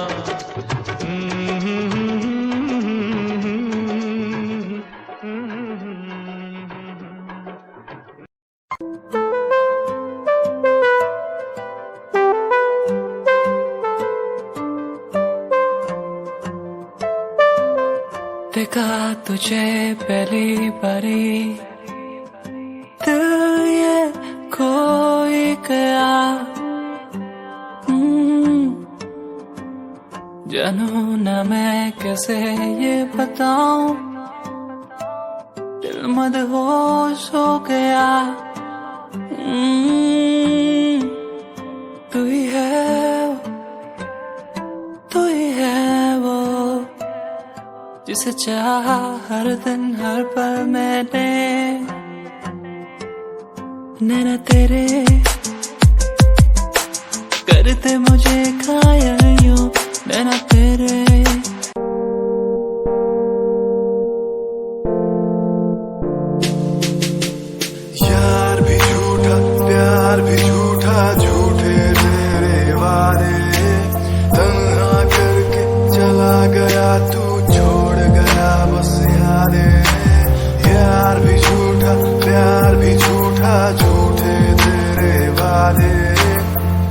देखा तुझे पहली बारी, दिल ये खोई गया। जानू ना मैं कैसे ये बताऊं, दिल मदहोश हो गया। तू ही है, तू ही है वो जिसे चाहा हर दिन हर पल मैंने। नैना तेरे करते मुझे घायल यूं, नैना तेरे। यार भी झूठा प्यार भी झूठा, झूठे तेरे वादे, तन्हा करके चला गया तू, छोड़ गया बस यादें। यार भी झूठा प्यार भी झूठा, झूठे तेरे वादे,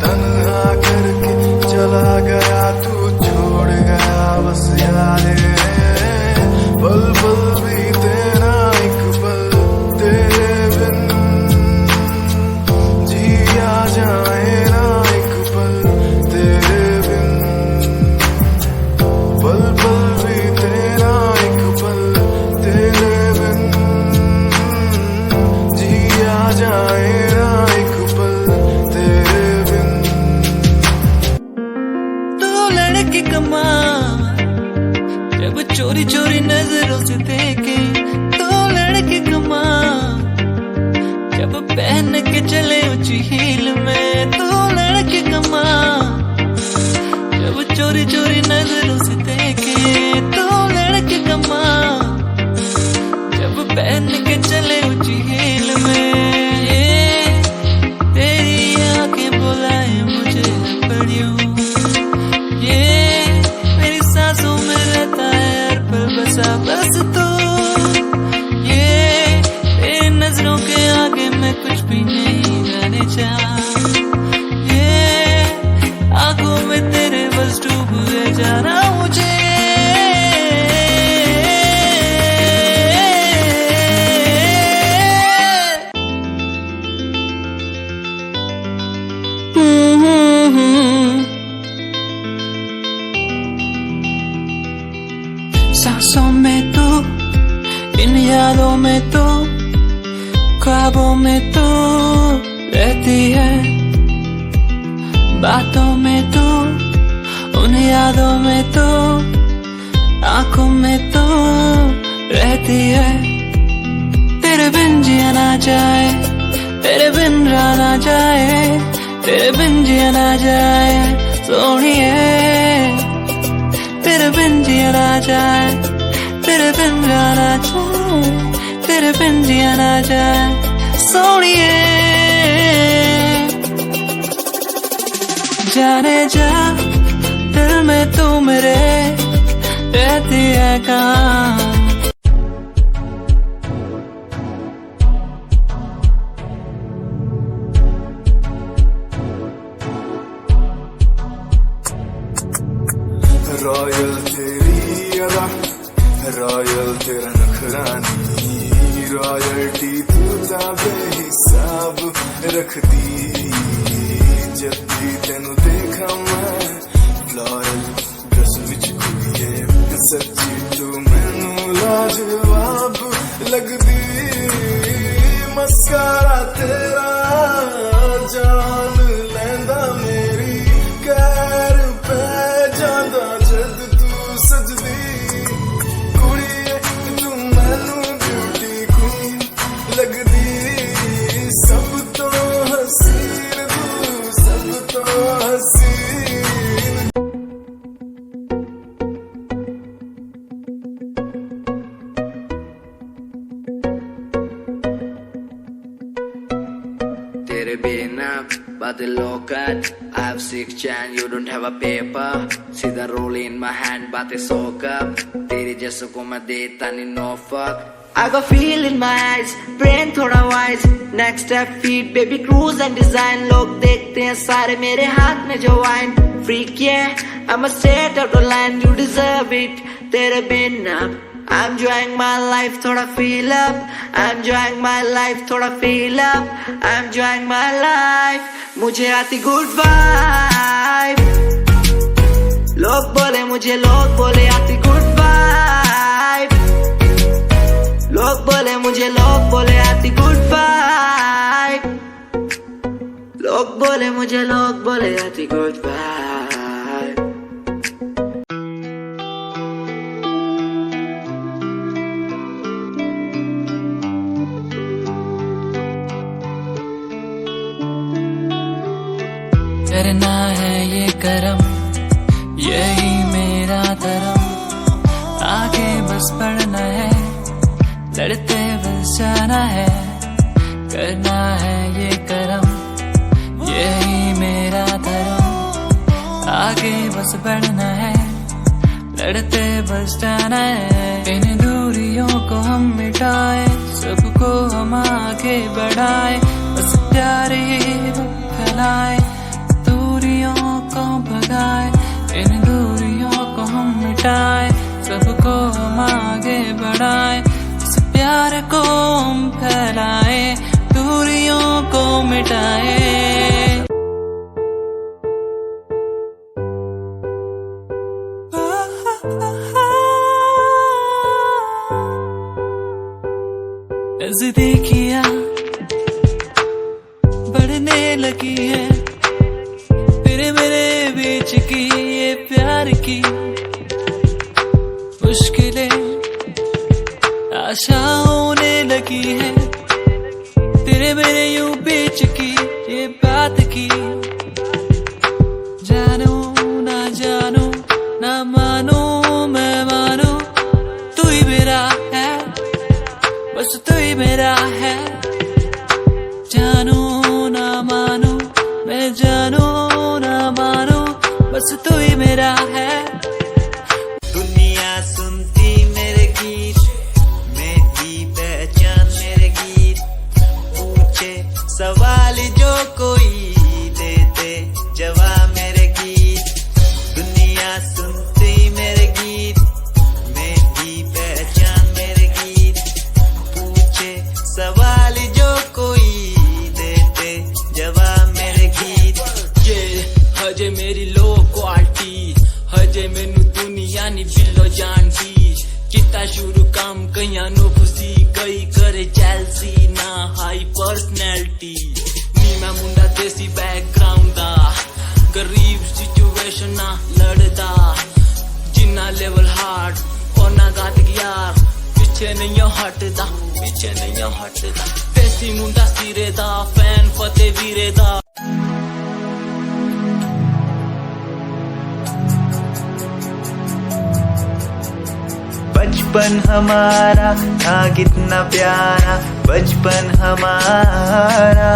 तन्हा करके चला गया तू, छोड़ गया पहन के चले ऊंची हील में। ये तेरी आंखें बुलाए मुझे पड़ियों, ये मेरी सांसों में रहता है हर पल बसा बस तू। ये तेरी नजरों के आगे मैं कुछ भी नहीं रहने चाह। ये आंखों में तेरे बस डूब गए जाना मुझे। सांसों में तो, इन यादों में तो, ख्वाबों में तो रहती है, बातों में तो, उन यादों में तो, आंखों में तो रहती है। तेरे बिन जिया ना जाए, तेरे बिन रहा ना जाए, तेरे बिन जिया ना जाए सोनिए। तेरे बिन जिया ना जाए, तेरे बिन रहा ना जाए, तेरे बिन जिया ना जाए सोनिए। जाने जा दिल में तू मेरे रहती है कहाँ। रॉयल तेरी अदा, रॉयल तेरा नखरानी, रॉयल्टी तू बेहिसाब रखदी। जब भी तेनू देखा मैं फ्लोरल ड्रेस विच कुड़िए, सच्ची तू मैनू लाजवाब लगदी। मस्कारा तेरा जान लैंदा मेरी, कैर पे जांदा जद तू सजदी। कुड़िए तू मैनू ब्यूटी क्वीन लगदी, सब तो हसीन तू, सब तो हसीन। तेरे बिना बादलों का I have 6 chan, you don't have a paper. सीधा roll in my hand, बातें सोकर तेरे जैसों को मैं देता नहीं no fuck. I got feel in my eyes, brain थोड़ा wise. Next step feet, baby cruise and design. लोग देखते हैं सारे मेरे हाथ में जो wine. Freak yeah, I'm a straight out of line, you deserve it. तेरे बिना I'm enjoying my life, थोड़ा feel up. I'm enjoying my life, थोड़ा feel up. I'm enjoying my life, मुझे आती good vibe. लोग बोले मुझे, लोग बोले आती good vibe. लोग बोले मुझे, लोग बोले आती good vibe. लोग बोले मुझे, लोग बोले आती good vibe. करना है ये करम, यही मेरा धर्म। आगे बस बढ़ना है, लड़ते बस जाना है। करना है ये करम, यही मेरा धर्म। आगे बस बढ़ना है, लड़ते बस जाना है। इन दूरियों को हम मिटाए, सबको हम आगे बढ़ाए। बस प्यार ही फैलाए, को भगाए। इन दूरियों को हम मिटाए, सबको हम आगे बढ़ाए। इस प्यार को हम फैलाए, दूरियों को मिटाए। नजदीकियां बढ़ने लगी है, तेरे मेरे बीच की ये प्यार की मुश्किलें आशा होने लगी है। तेरे मेरे यूं बीच की ये बात की, जानू ना जानू ना मानू मैं मानू, तू ही मेरा है, बस बस तू ही मेरा है। जानू ना मानू मैं, जानू ना मानू, बस तू ही मेरा है। दुनिया सुनती मेरे गीत, मेरी पहचान मेरे गीत, पूछे सवाल जो कोई देते जवाब मेरे गीत। दुनिया सुनती मेरे गीत, मेरी पहचान मेरे गीत, पूछे सवाल जो कोई देते जवाब मेरे गीत। ये हजे मेरी लो क्वालिटी, हजे मैनू दुनिया नी बिल्लो जानदी। किता शुरू काम कईयां नो खुशी, कई करे चैलसी ना हाई पर्सनैलिटी। नी मैं मुंडा देसी बैकग्राउंड दा, गरीब सिचुएशन ना लड़दा। जिन्ना लेवल हार्ड ओना गात यार, पीछे नहीं हटदा, पीछे नहीं हटदा। देसी मुंडा सिरे दा, फैन फतेह वीरे दा। बचपन हमारा था कितना प्यारा, बचपन हमारा,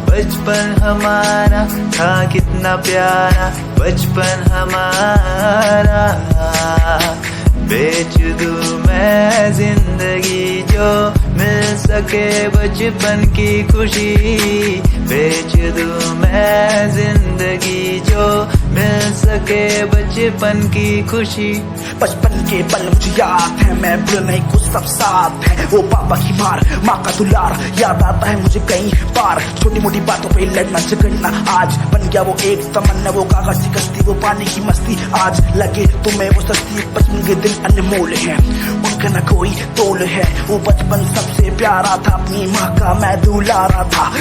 बचपन हमारा था कितना प्यारा, बचपन हमारा। बेच दूं मैं जिंदगी जो मिल सके बचपन की खुशी, बेच दूं मैं जिंदगी जो मिल सके बचपन की खुशी। बचपन के पल मुझे याद है, मैं भूल नहीं कुछ सब साथ है। वो पापा की मार, माँ का दुलार याद आता है मुझे कई बार। छोटी मोटी बातों पे लड़ना झगड़ना आज बन गया वो एक तमन्ना। वो कागज की कश्ती, वो पानी की मस्ती, आज लगे तुम्हें वो सस्ती। बचपन के दिन अनमोल है, उनका न कोई तोल है। वो बचपन सबसे प्यारा था, अपनी माँ का मैं दुलारा था।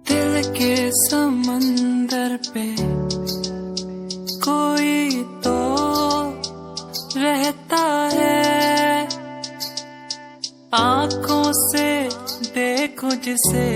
दिल के समंदर पे कोई तो रहता है, आंखों से देखो जिसे